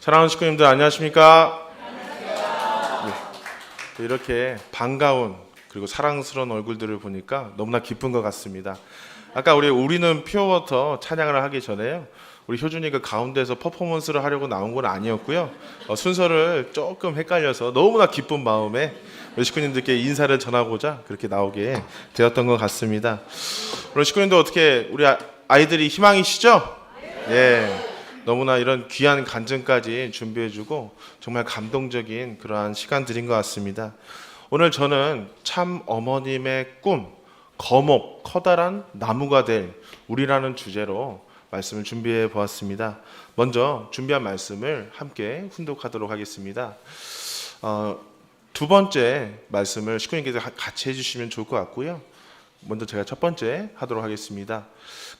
사랑하는 식구님들 안녕하십니까? 네, 이렇게 반가운 그리고 사랑스러운 얼굴들을 보니까 너무나 기쁜 것 같습니다. 아까 우리는 퓨어워터 찬양을 하기 전에요, 우리 효준이가 가운데서 퍼포먼스를 하려고 나온 건 아니었고요. 순서를 조금 헷갈려서 너무나 기쁜 마음에 우리 식구님들께 인사를 전하고자 그렇게 나오게 되었던 것 같습니다. 우리 식구님들 어떻게 우리 아이들이 희망이시죠? 예. 너무나 이런 귀한 간증까지 준비해주고 정말 감동적인 그러한 시간들인 것 같습니다. 오늘 저는 참 어머님의 꿈, 거목, 커다란 나무가 될 우리라는 주제로 말씀을 준비해 보았습니다. 먼저 준비한 말씀을 함께 훈독하도록 하겠습니다. 두 번째 말씀을 식구님께서 같이 해주시면 좋을 것 같고요. 먼저 제가 첫 번째 하도록 하겠습니다.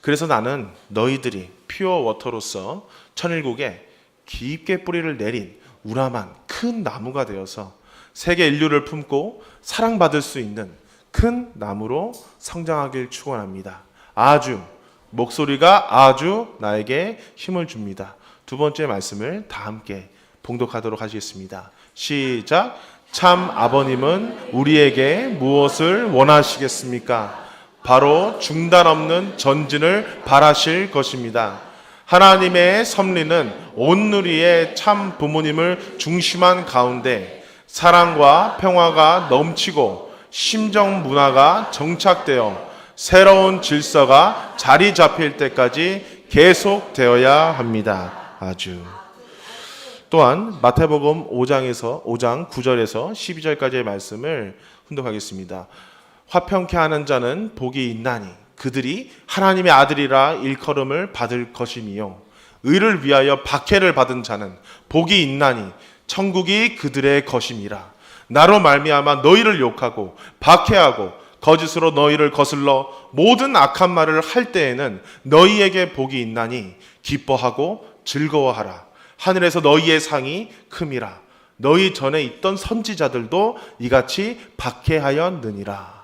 그래서 나는 너희들이 퓨어 워터로서 천일국에 깊게 뿌리를 내린 우람한 큰 나무가 되어서 세계 인류를 품고 사랑받을 수 있는 큰 나무로 성장하길 축원합니다. 목소리가 아주 나에게 힘을 줍니다. 두 번째 말씀을 다 함께 봉독하도록 하시겠습니다. 시작. 참 아버님은 우리에게 무엇을 원하시겠습니까? 바로 중단 없는 전진을 바라실 것입니다. 하나님의 섭리는 온누리의 참 부모님을 중심한 가운데 사랑과 평화가 넘치고 심정 문화가 정착되어 새로운 질서가 자리 잡힐 때까지 계속되어야 합니다. 또한 마태복음 5장 9절에서 12절까지의 말씀을 훈독하겠습니다. 화평케 하는 자는 복이 있나니 그들이 하나님의 아들이라 일컬음을 받을 것이며 의를 위하여 박해를 받은 자는 복이 있나니 천국이 그들의 것임이라. 나로 말미암아 너희를 욕하고 박해하고 거짓으로 너희를 거슬러 모든 악한 말을 할 때에는 너희에게 복이 있나니 기뻐하고 즐거워하라. 하늘에서 너희의 상이 큼이라. 너희 전에 있던 선지자들도 이같이 박해하였느니라.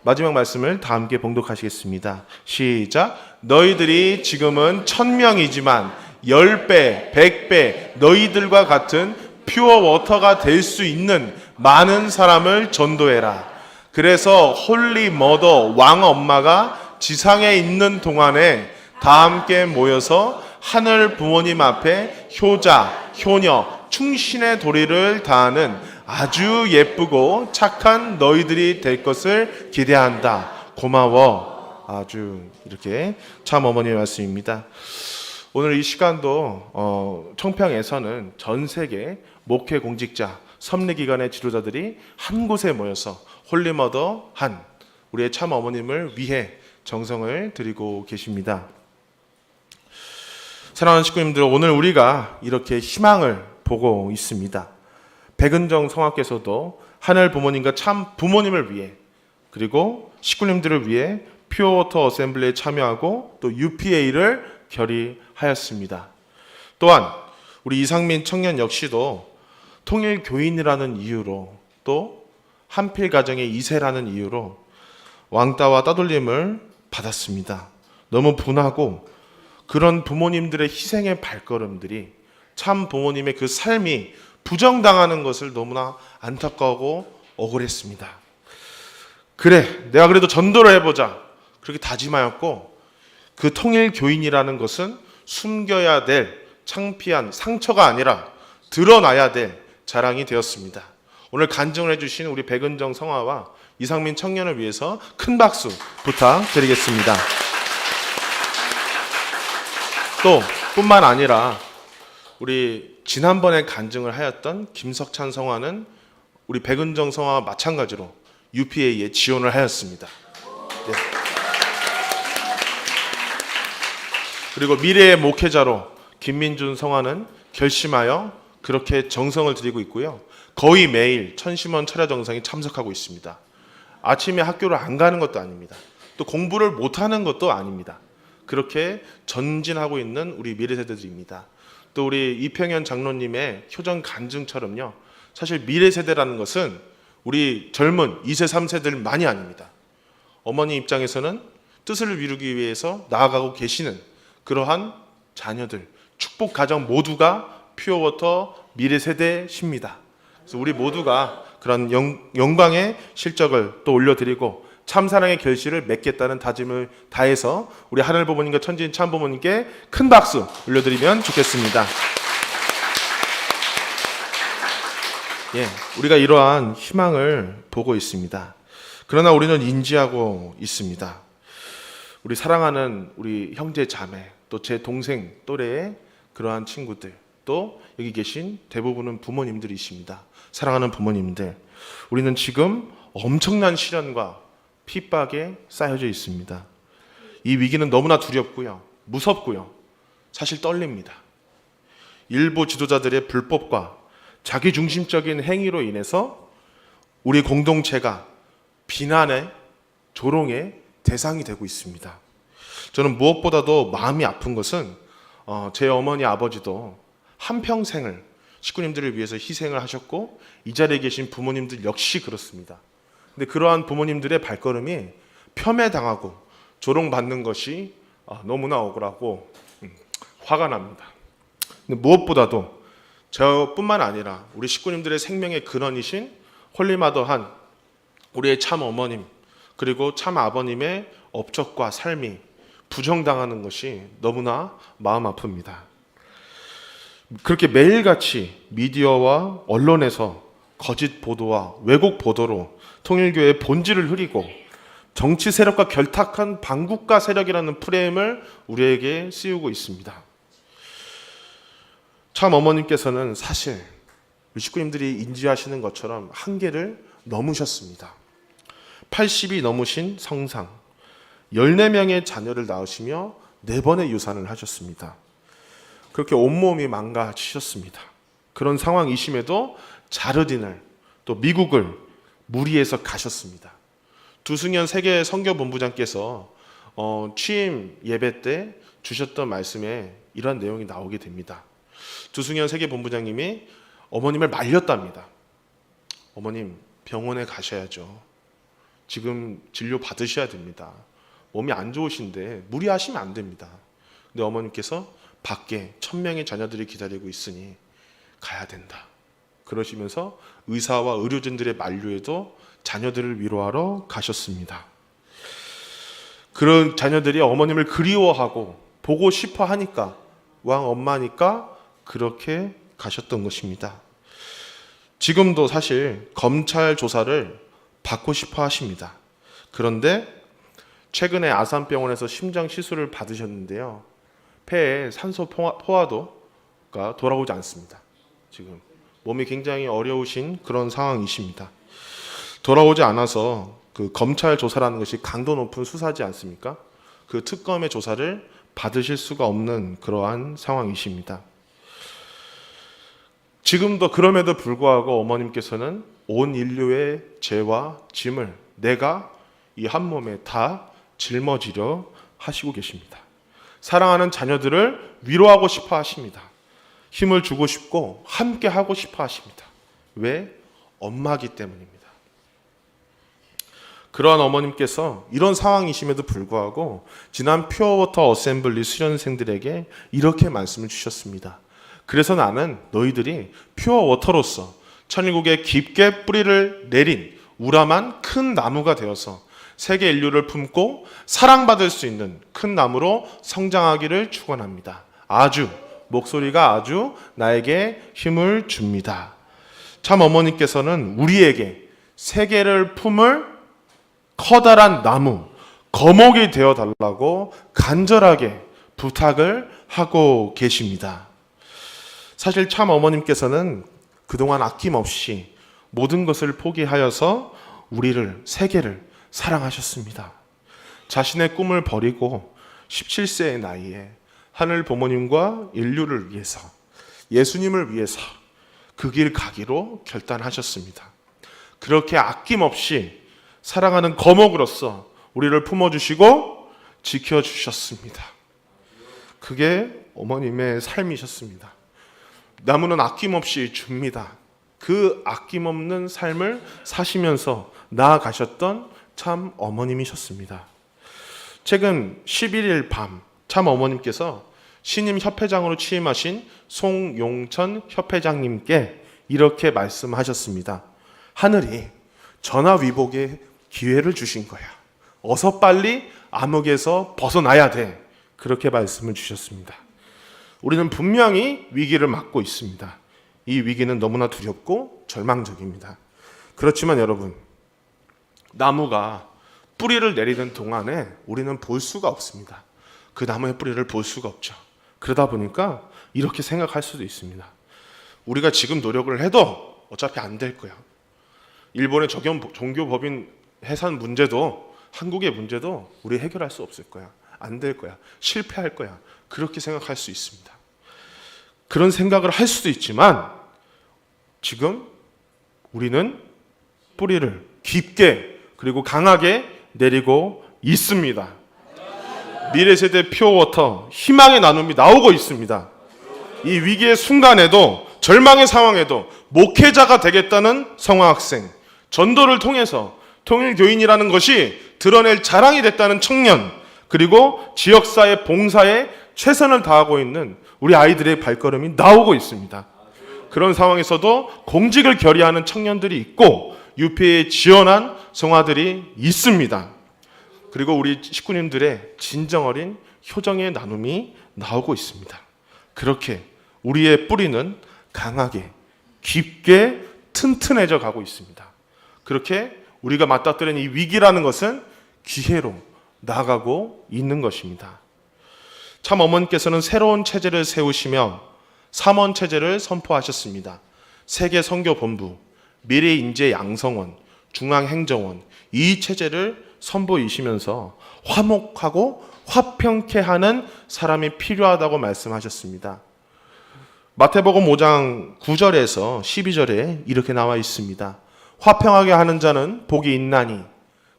마지막 말씀을 다 함께 봉독하시겠습니다. 시작. 너희들이 지금은 1000명이지만 10배, 100배 너희들과 같은 퓨어 워터가 될 수 있는 많은 사람을 전도해라. 그래서 홀리 머더 왕 엄마가 지상에 있는 동안에 다 함께 모여서 하늘 부모님 앞에 효자, 효녀, 충신의 도리를 다하는 아주 예쁘고 착한 너희들이 될 것을 기대한다. 고마워. 이렇게 참 어머니의 말씀입니다. 오늘 이 시간도 청평에서는 전 세계 목회 공직자, 섭리기관의 지도자들이 한 곳에 모여서 홀리머더 한 우리의 참 어머님을 위해 정성을 들이고 계십니다. 사랑하는 식구님들, 오늘 우리가 이렇게 희망을 보고 있습니다. 백은정 성화께서도 하늘 부모님과 참 부모님을 위해 그리고 식구님들을 위해 퓨어워터 어셈블리에 참여하고 또 UPA를 결의하였습니다. 또한 우리 이상민 청년 역시도 통일교인이라는 이유로 또 한필 가정의 2세라는 이유로 왕따와 따돌림을 받았습니다. 너무 분하고 그런 부모님들의 희생의 발걸음들이 참 부모님의 그 삶이 부정당하는 것을 너무나 안타까워하고 억울했습니다. 그래, 내가 그래도 전도를 해보자 그렇게 다짐하였고, 그 통일교인이라는 것은 숨겨야 될 창피한 상처가 아니라 드러나야 될 자랑이 되었습니다. 오늘 간증을 해주신 우리 백은정 성화와 이상민 청년을 위해서 큰 박수 부탁드리겠습니다. 또 뿐만 아니라 우리 지난번에 간증을 하였던 김석찬 성화는 우리 백은정 성화와 마찬가지로 UPA에 지원을 하였습니다. 네. 그리고 미래의 목회자로 김민준 성화는 결심하여 그렇게 정성을 들이고 있고요. 거의 매일 천심원 철야 정상에 참석하고 있습니다. 아침에 학교를 안 가는 것도 아닙니다. 또 공부를 못하는 것도 아닙니다. 그렇게 전진하고 있는 우리 미래세대들입니다. 또 우리 이평현 장로님의 효정 간증처럼요, 사실 미래세대라는 것은 우리 젊은 2세, 3세들만이 아닙니다. 어머니 입장에서는 뜻을 이루기 위해서 나아가고 계시는 그러한 자녀들, 축복 가정 모두가 퓨어워터 미래 세대십니다. 그래서 우리 모두가 그런 영광의 실적을 또 올려드리고 참사랑의 결실을 맺겠다는 다짐을 다해서 우리 하늘 부모님과 천지인 참 부모님께 큰 박수 올려드리면 좋겠습니다. 예, 우리가 이러한 희망을 보고 있습니다. 그러나 우리는 인지하고 있습니다. 우리 사랑하는 우리 형제 자매, 또 제 동생 또래의 그러한 친구들, 또 여기 계신 대부분은 부모님들이십니다. 사랑하는 부모님들, 우리는 지금 엄청난 시련과 핍박에 쌓여져 있습니다. 이 위기는 너무나 두렵고요, 무섭고요, 사실 떨립니다. 일부 지도자들의 불법과 자기중심적인 행위로 인해서 우리 공동체가 비난의, 조롱의 대상이 되고 있습니다. 저는 무엇보다도 마음이 아픈 것은 제 어머니 아버지도 한평생을 식구님들을 위해서 희생을 하셨고 이 자리에 계신 부모님들 역시 그렇습니다. 근데 그러한 부모님들의 발걸음이 폄훼당하고 조롱받는 것이 너무나 억울하고 화가 납니다. 근데 무엇보다도 저뿐만 아니라 우리 식구님들의 생명의 근원이신 홀리마더한 우리의 참 어머님 그리고 참 아버님의 업적과 삶이 부정당하는 것이 너무나 마음 아픕니다. 그렇게 매일같이 미디어와 언론에서 거짓 보도와 왜곡 보도로 통일교회의 본질을 흐리고 정치 세력과 결탁한 반국가 세력이라는 프레임을 우리에게 씌우고 있습니다. 참 어머님께서는 사실 우리 식구님들이 인지하시는 것처럼 한계를 넘으셨습니다. 80이 넘으신 성상, 14명의 자녀를 낳으시며 4번의 유산을 하셨습니다. 그렇게 온몸이 망가지셨습니다. 그런 상황이심에도 자르딘을 또 미국을 무리해서 가셨습니다. 두승현 세계 선교본부장께서 취임 예배 때 주셨던 말씀에 이런 내용이 나오게 됩니다. 두승현 세계 본부장님이 어머님을 말렸답니다. 어머님, 병원에 가셔야죠. 지금 진료 받으셔야 됩니다. 몸이 안 좋으신데 무리하시면 안 됩니다. 근데 어머님께서 밖에 1000명의 자녀들이 기다리고 있으니 가야 된다. 그러시면서 의사와 의료진들의 만류에도 자녀들을 위로하러 가셨습니다. 그런 자녀들이 어머님을 그리워하고 보고 싶어 하니까 왕 엄마니까 그렇게 가셨던 것입니다. 지금도 사실 검찰 조사를 받고 싶어 하십니다. 그런데 최근에 아산병원에서 심장 시술을 받으셨는데요. 폐에 산소 포화도가 돌아오지 않습니다. 지금 몸이 굉장히 어려우신 그런 상황이십니다. 돌아오지 않아서 그 검찰 조사라는 것이 강도 높은 수사지 않습니까? 그 특검의 조사를 받으실 수가 없는 그러한 상황이십니다. 지금도 그럼에도 불구하고 어머님께서는 온 인류의 죄와 짐을 내가 이 한 몸에 다 짊어지려 하시고 계십니다. 사랑하는 자녀들을 위로하고 싶어 하십니다. 힘을 주고 싶고 함께 하고 싶어 하십니다. 왜? 엄마기 때문입니다. 그러한 어머님께서 이런 상황이심에도 불구하고 지난 퓨어워터 어셈블리 수련생들에게 이렇게 말씀을 주셨습니다. 그래서 나는 너희들이 퓨어워터로서 천일국에 깊게 뿌리를 내린 우람한 큰 나무가 되어서 세계 인류를 품고 사랑받을 수 있는 큰 나무로 성장하기를 축원합니다. 목소리가 아주 나에게 힘을 줍니다. 참 어머니께서는 우리에게 세계를 품을 커다란 나무, 거목이 되어 달라고 간절하게 부탁을 하고 계십니다. 사실 참 어머님께서는 그동안 아낌없이 모든 것을 포기하여서 우리를, 세계를 사랑하셨습니다. 자신의 꿈을 버리고 17세의 나이에 하늘 부모님과 인류를 위해서, 예수님을 위해서 그 길 가기로 결단하셨습니다. 그렇게 아낌없이 사랑하는 거목으로서 우리를 품어주시고 지켜주셨습니다. 그게 어머님의 삶이셨습니다. 나무는 아낌없이 줍니다. 그 아낌없는 삶을 사시면서 나아가셨던 참 어머님이셨습니다. 최근 11일 밤 참 어머님께서 신임 협회장으로 취임하신 송용천 협회장님께 이렇게 말씀하셨습니다. 하늘이 전화위복의 기회를 주신 거야. 어서 빨리 암흑에서 벗어나야 돼. 그렇게 말씀을 주셨습니다. 우리는 분명히 위기를 맞고 있습니다. 이 위기는 너무나 두렵고 절망적입니다. 그렇지만 여러분, 나무가 뿌리를 내리는 동안에 우리는 볼 수가 없습니다. 그 나무의 뿌리를 볼 수가 없죠. 그러다 보니까 이렇게 생각할 수도 있습니다. 우리가 지금 노력을 해도 어차피 안 될 거야. 일본의 종교법인 해산 문제도, 한국의 문제도 우리 해결할 수 없을 거야. 안 될 거야. 실패할 거야. 그렇게 생각할 수 있습니다. 그런 생각을 할 수도 있지만 지금 우리는 뿌리를 깊게 그리고 강하게 내리고 있습니다. 미래세대 퓨어워터, 희망의 나눔이 나오고 있습니다. 이 위기의 순간에도, 절망의 상황에도 목회자가 되겠다는 성화학생, 전도를 통해서 통일교인이라는 것이 드러낼 자랑이 됐다는 청년, 그리고 지역사회 봉사에 최선을 다하고 있는 우리 아이들의 발걸음이 나오고 있습니다. 그런 상황에서도 공직을 결의하는 청년들이 있고 유폐에 지원한 성화들이 있습니다. 그리고 우리 식구님들의 진정 어린 효정의 나눔이 나오고 있습니다. 그렇게 우리의 뿌리는 강하게, 깊게 튼튼해져 가고 있습니다. 그렇게 우리가 맞닥뜨린 이 위기라는 것은 기회로 나아가고 있는 것입니다. 참 어머니께서는 새로운 체제를 세우시며 3원 체제를 선포하셨습니다. 세계선교본부, 미래인재양성원, 중앙행정원, 이 체제를 선보이시면서 화목하고 화평케 하는 사람이 필요하다고 말씀하셨습니다. 마태복음 5장 9절에서 12절에 이렇게 나와 있습니다. 화평하게 하는 자는 복이 있나니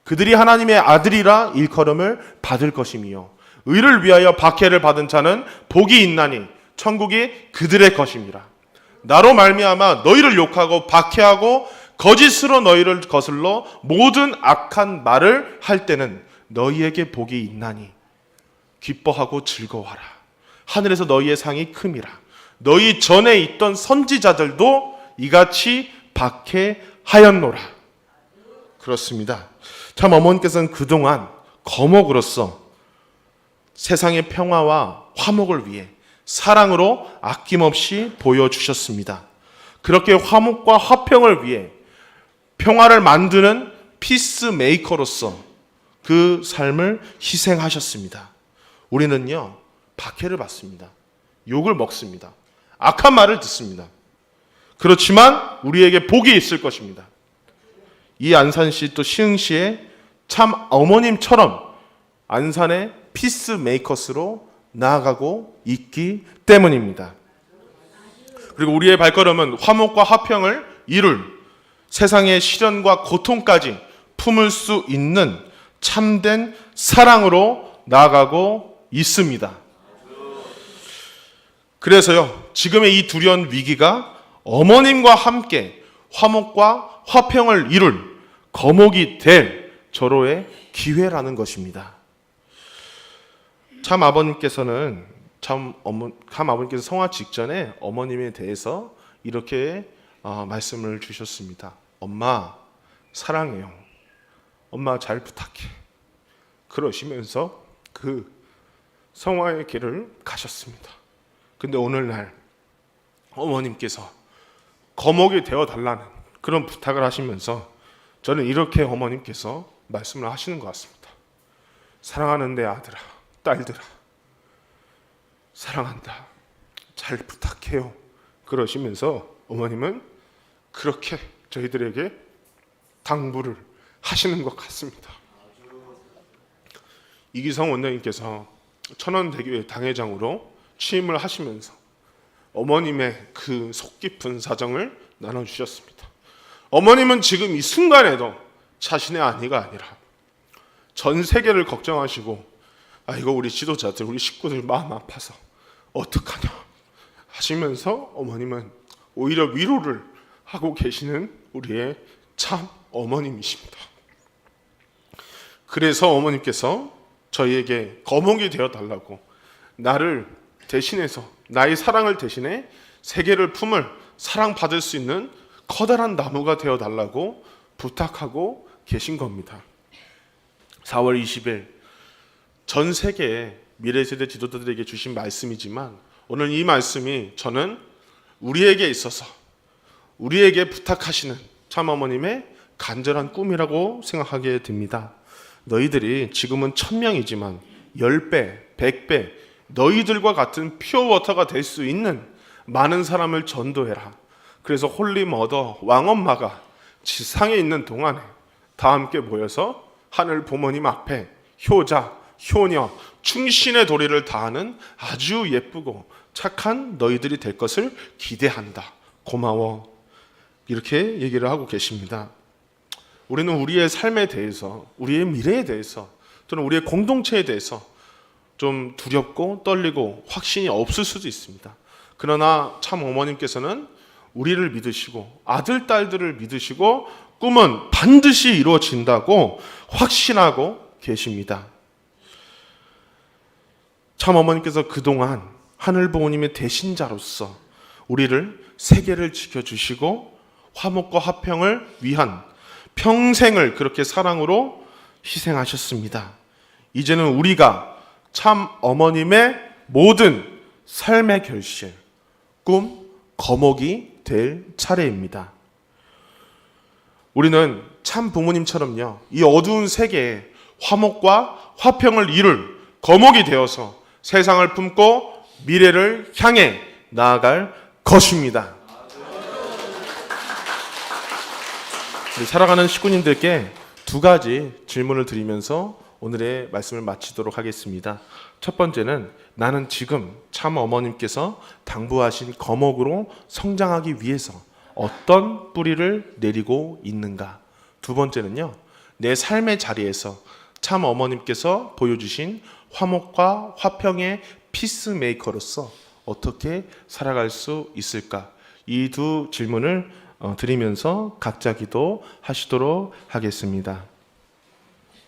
그들이 하나님의 아들이라 일컬음을 받을 것이며 의를 위하여 박해를 받은 자는 복이 있나니 천국이 그들의 것임이라. 나로 말미암아 너희를 욕하고 박해하고 거짓으로 너희를 거슬러 모든 악한 말을 할 때는 너희에게 복이 있나니 기뻐하고 즐거워하라. 하늘에서 너희의 상이 큼이라. 너희 전에 있던 선지자들도 이같이 박해하였노라. 그렇습니다. 참 어머니께서는 그동안 거목으로서 세상의 평화와 화목을 위해 사랑으로 아낌없이 보여주셨습니다. 그렇게 화목과 화평을 위해 평화를 만드는 피스메이커로서 그 삶을 희생하셨습니다. 우리는요, 박해를 받습니다. 욕을 먹습니다. 악한 말을 듣습니다. 그렇지만 우리에게 복이 있을 것입니다. 이 안산시 또 시흥시의 참 어머님처럼 안산의 피스메이커스로 나아가고 있기 때문입니다. 그리고 우리의 발걸음은 화목과 화평을 이룰 세상의 시련과 고통까지 품을 수 있는 참된 사랑으로 나아가고 있습니다. 그래서요, 지금의 이 두려운 위기가 어머님과 함께 화목과 화평을 이룰 거목이 될 절호의 기회라는 것입니다. 참 아버님께서 성화 직전에 어머님에 대해서 이렇게 말씀을 주셨습니다. 엄마 사랑해요. 엄마 잘 부탁해. 그러시면서 그 성화의 길을 가셨습니다. 근데 오늘날 어머님께서 거목이 되어달라는 그런 부탁을 하시면서 저는 이렇게 어머님께서 말씀을 하시는 것 같습니다. 사랑하는 내 아들아, 딸들아, 사랑한다. 잘 부탁해요. 그러시면서 어머님은 그렇게 저희들에게 당부를 하시는 것 같습니다. 이기성 원장님께서 천원대교회 당회장으로 취임을 하시면서 어머님의 그 속 깊은 사정을 나눠주셨습니다. 어머님은 지금 이 순간에도 자신의 아내가 아니라 전 세계를 걱정하시고 이거 우리 지도자들, 우리 식구들 마음 아파서 어떡하냐 하시면서 어머님은 오히려 위로를 하고 계시는 우리의 참 어머님이십니다. 그래서 어머님께서 저희에게 거목이 되어달라고 나를 대신해서 나의 사랑을 대신해 세계를 품을 사랑받을 수 있는 커다란 나무가 되어달라고 부탁하고 계신 겁니다. 4월 20일 전 세계의 미래세대 지도자들에게 주신 말씀이지만 오늘 이 말씀이 저는 우리에게 있어서 우리에게 부탁하시는 참어머님의 간절한 꿈이라고 생각하게 됩니다. 너희들이 지금은 1000명이지만 10배, 100배 너희들과 같은 퓨어워터가 될 수 있는 많은 사람을 전도해라. 그래서 홀리 머더 왕엄마가 지상에 있는 동안에 다 함께 모여서 하늘 부모님 앞에 효자, 효녀, 충신의 도리를 다하는 아주 예쁘고 착한 너희들이 될 것을 기대한다. 고마워. 이렇게 얘기를 하고 계십니다. 우리는 우리의 삶에 대해서, 우리의 미래에 대해서, 또는 우리의 공동체에 대해서 좀 두렵고 떨리고 확신이 없을 수도 있습니다. 그러나 참 어머님께서는 우리를 믿으시고 아들, 딸들을 믿으시고 꿈은 반드시 이루어진다고 확신하고 계십니다. 참 어머님께서 그동안 하늘 부모님의 대신자로서 우리를 세계를 지켜주시고 화목과 화평을 위한 평생을 그렇게 사랑으로 희생하셨습니다. 이제는 우리가 참 어머님의 모든 삶의 결실, 꿈, 거목이 될 차례입니다. 우리는 참 부모님처럼요, 이 어두운 세계에 화목과 화평을 이룰 거목이 되어서 세상을 품고 미래를 향해 나아갈 것입니다. 우리 살아가는 식구님들께 두 가지 질문을 드리면서 오늘의 말씀을 마치도록 하겠습니다. 첫 번째는 나는 지금 참 어머님께서 당부하신 거목으로 성장하기 위해서 어떤 뿌리를 내리고 있는가? 두 번째는요, 내 삶의 자리에서 참 어머님께서 보여주신 화목과 화평의 피스메이커로서 어떻게 살아갈 수 있을까? 이 두 질문을 드리면서 각자 기도하시도록 하겠습니다.